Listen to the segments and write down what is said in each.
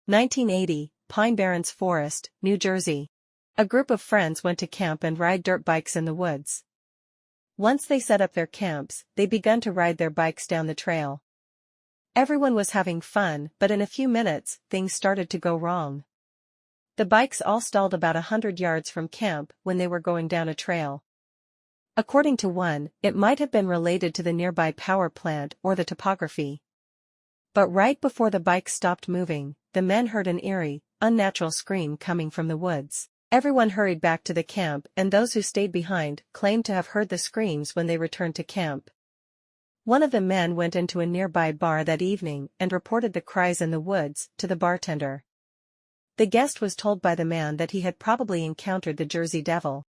1980, Pine Barrens Forest, New Jersey. A group of friends went to camp and ride dirt bikes in the woods. Once they set up their camps, they began to ride their bikes down the trail. Everyone was having fun, but in a few minutes, things started to go wrong. The bikes all stalled about 100 yards from camp when they were going down a trail. According to one, it might have been related to the nearby power plant or the topography. But right before the bikes stopped moving, the men heard an eerie, unnatural scream coming from the woods. Everyone hurried back to the camp, and those who stayed behind claimed to have heard the screams when they returned to camp. One of the men went into a nearby bar that evening and reported the cries in the woods to the bartender. The guest was told by the man that he had probably encountered the Jersey Devil.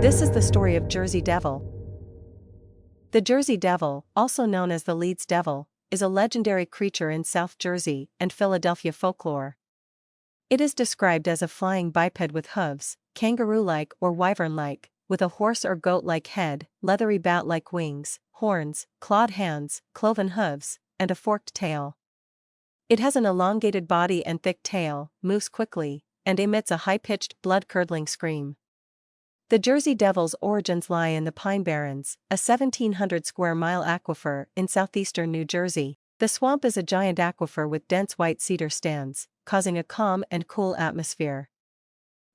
This is the story of Jersey Devil. The Jersey Devil, also known as the Leeds Devil, is a legendary creature in South Jersey and Philadelphia folklore. It is described as a flying biped with hooves, kangaroo-like or wyvern-like, with a horse or goat-like head, leathery bat-like wings, horns, clawed hands, cloven hooves, and a forked tail. It has an elongated body and thick tail, moves quickly, and emits a high-pitched, blood-curdling scream. The Jersey Devil's origins lie in the Pine Barrens, a 1,700-square-mile aquifer in southeastern New Jersey. The swamp is a giant aquifer with dense white cedar stands, causing a calm and cool atmosphere.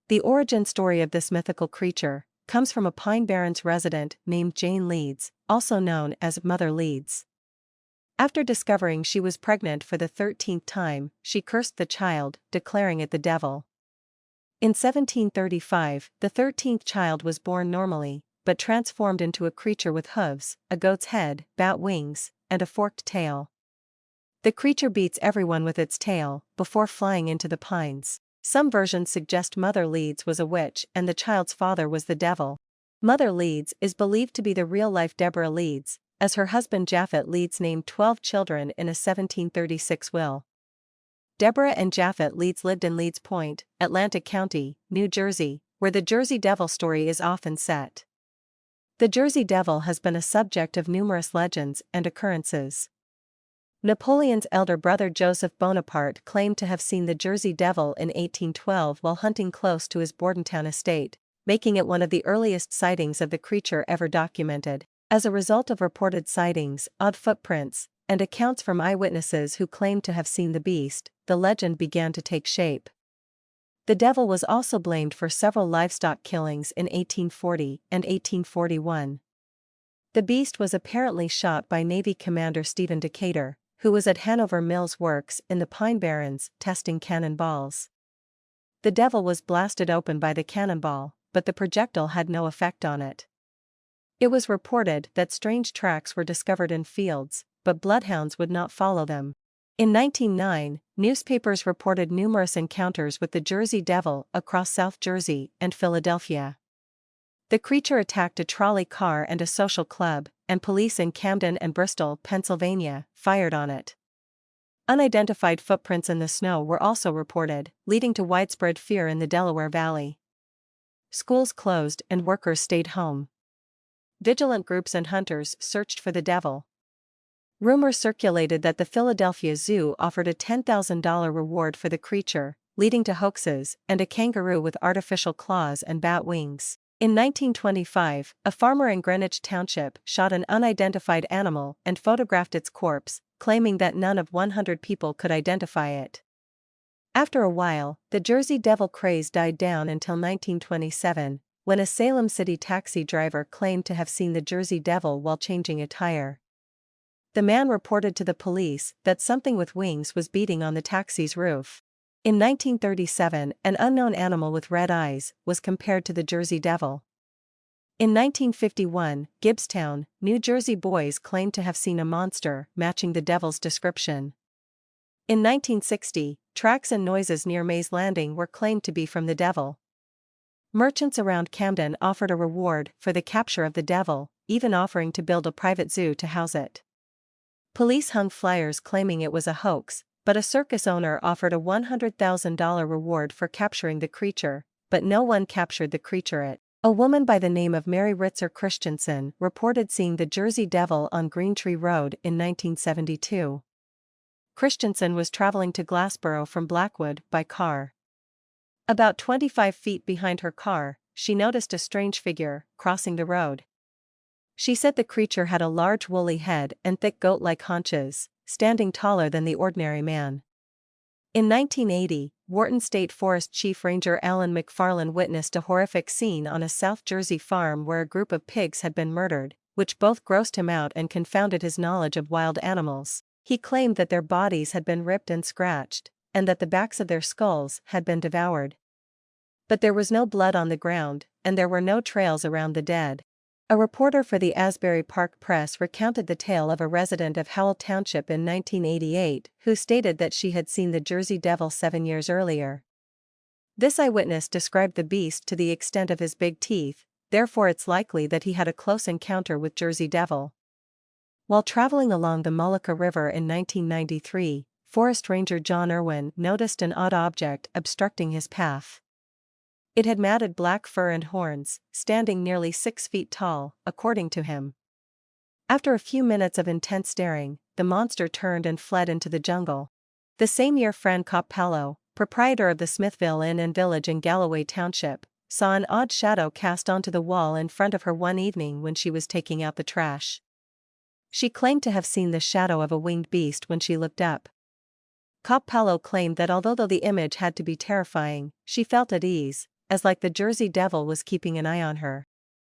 The origin story of this mythical creature comes from a Pine Barrens resident named Jane Leeds, also known as Mother Leeds. After discovering she was pregnant for the 13th time, she cursed the child, declaring it the devil. In 1735, the 13th child was born normally, but transformed into a creature with hooves, a goat's head, bat wings, and a forked tail. The creature beats everyone with its tail, before flying into the pines. Some versions suggest Mother Leeds was a witch and the child's father was the devil. Mother Leeds is believed to be the real-life Deborah Leeds, as her husband Japhet Leeds named 12 children in a 1736 will. Deborah and Japhet Leeds lived in Leeds Point, Atlantic County, New Jersey, where the Jersey Devil story is often set. The Jersey Devil has been a subject of numerous legends and occurrences. Napoleon's elder brother Joseph Bonaparte claimed to have seen the Jersey Devil in 1812 while hunting close to his Bordentown estate, making it one of the earliest sightings of the creature ever documented. As a result of reported sightings, odd footprints, and accounts from eyewitnesses who claimed to have seen the beast, the legend began to take shape. The devil was also blamed for several livestock killings in 1840 and 1841. The beast was apparently shot by Navy Commander Stephen Decatur, who was at Hanover Mills Works in the Pine Barrens testing cannonballs. The devil was blasted open by the cannonball, but the projectile had no effect on it. It was reported that strange tracks were discovered in fields, but bloodhounds would not follow them. In 1909, newspapers reported numerous encounters with the Jersey Devil across South Jersey and Philadelphia. The creature attacked a trolley car and a social club, and police in Camden and Bristol, Pennsylvania, fired on it. Unidentified footprints in the snow were also reported, leading to widespread fear in the Delaware Valley. Schools closed and workers stayed home. Vigilant groups and hunters searched for the devil. Rumors circulated that the Philadelphia Zoo offered a $10,000 reward for the creature, leading to hoaxes and a kangaroo with artificial claws and bat wings. In 1925, a farmer in Greenwich Township shot an unidentified animal and photographed its corpse, claiming that none of 100 people could identify it. After a while, the Jersey Devil craze died down until 1927, when a Salem City taxi driver claimed to have seen the Jersey Devil while changing a tire. The man reported to the police that something with wings was beating on the taxi's roof. In 1937, an unknown animal with red eyes was compared to the Jersey Devil. In 1951, Gibbstown, New Jersey boys claimed to have seen a monster matching the devil's description. In 1960, tracks and noises near Mays Landing were claimed to be from the devil. Merchants around Camden offered a reward for the capture of the devil, even offering to build a private zoo to house it. Police hung flyers claiming it was a hoax, but a circus owner offered a $100,000 reward for capturing the creature, but no one captured the creature. A woman by the name of Mary Ritzer Christensen reported seeing the Jersey Devil on Green Tree Road in 1972. Christensen was traveling to Glassboro from Blackwood by car. About 25 feet behind her car, she noticed a strange figure crossing the road. She said the creature had a large woolly head and thick goat-like haunches, standing taller than the ordinary man. In 1980, Wharton State Forest Chief Ranger Alan McFarland witnessed a horrific scene on a South Jersey farm where a group of pigs had been murdered, which both grossed him out and confounded his knowledge of wild animals. He claimed that their bodies had been ripped and scratched, and that the backs of their skulls had been devoured. But there was no blood on the ground, and there were no trails around the dead. A reporter for the Asbury Park Press recounted the tale of a resident of Howell Township in 1988 who stated that she had seen the Jersey Devil 7 years earlier. This eyewitness described the beast to the extent of his big teeth, therefore it's likely that he had a close encounter with Jersey Devil. While traveling along the Mullica River in 1993, Forest Ranger John Irwin noticed an odd object obstructing his path. It had matted black fur and horns, standing nearly 6 feet tall, according to him. After a few minutes of intense staring, the monster turned and fled into the jungle. The same year Fran Coppello, proprietor of the Smithville Inn and Village in Galloway Township, saw an odd shadow cast onto the wall in front of her one evening when she was taking out the trash. She claimed to have seen the shadow of a winged beast when she looked up. Coppello claimed that although the image had to be terrifying, she felt at ease, as like the Jersey Devil was keeping an eye on her.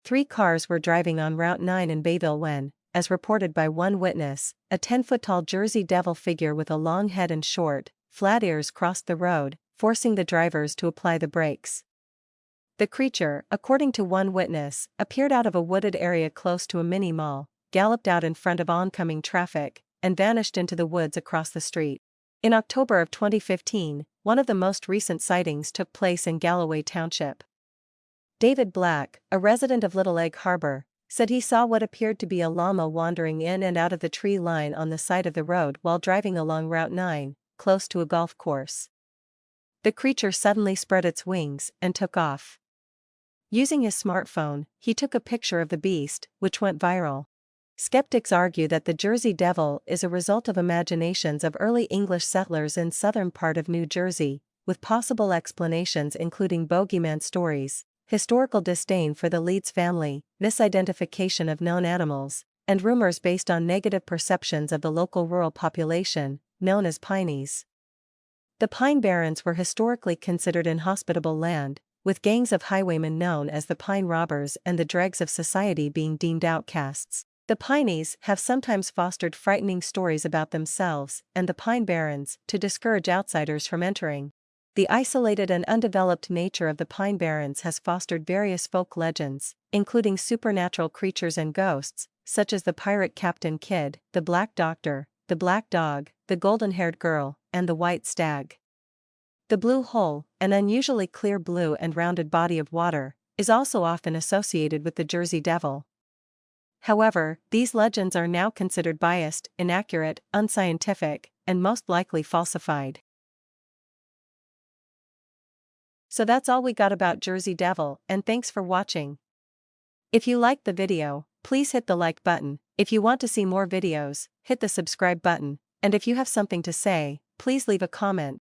3 cars were driving on Route 9 in Bayville when, as reported by one witness, a 10-foot-tall Jersey Devil figure with a long head and short, flat ears crossed the road, forcing the drivers to apply the brakes. The creature, according to one witness, appeared out of a wooded area close to a mini-mall, galloped out in front of oncoming traffic, and vanished into the woods across the street. In October of 2015, one of the most recent sightings took place in Galloway Township. David Black, a resident of Little Egg Harbor, said he saw what appeared to be a llama wandering in and out of the tree line on the side of the road while driving along Route 9, close to a golf course. The creature suddenly spread its wings and took off. Using his smartphone, he took a picture of the beast, which went viral. Skeptics argue that the Jersey Devil is a result of imaginations of early English settlers in southern part of New Jersey, with possible explanations including bogeyman stories, historical disdain for the Leeds family, misidentification of known animals, and rumors based on negative perceptions of the local rural population, known as Pineys. The Pine Barrens were historically considered inhospitable land, with gangs of highwaymen known as the Pine Robbers and the dregs of society being deemed outcasts. The Pineys have sometimes fostered frightening stories about themselves and the Pine Barrens to discourage outsiders from entering. The isolated and undeveloped nature of the Pine Barrens has fostered various folk legends, including supernatural creatures and ghosts, such as the pirate Captain Kidd, the Black Doctor, the Black Dog, the Golden-Haired Girl, and the White Stag. The Blue Hole, an unusually clear blue and rounded body of water, is also often associated with the Jersey Devil. However, these legends are now considered biased, inaccurate, unscientific, and most likely falsified. So that's all we got about Jersey Devil, and thanks for watching. If you liked the video, please hit the like button. If you want to see more videos, hit the subscribe button, and if you have something to say, please leave a comment.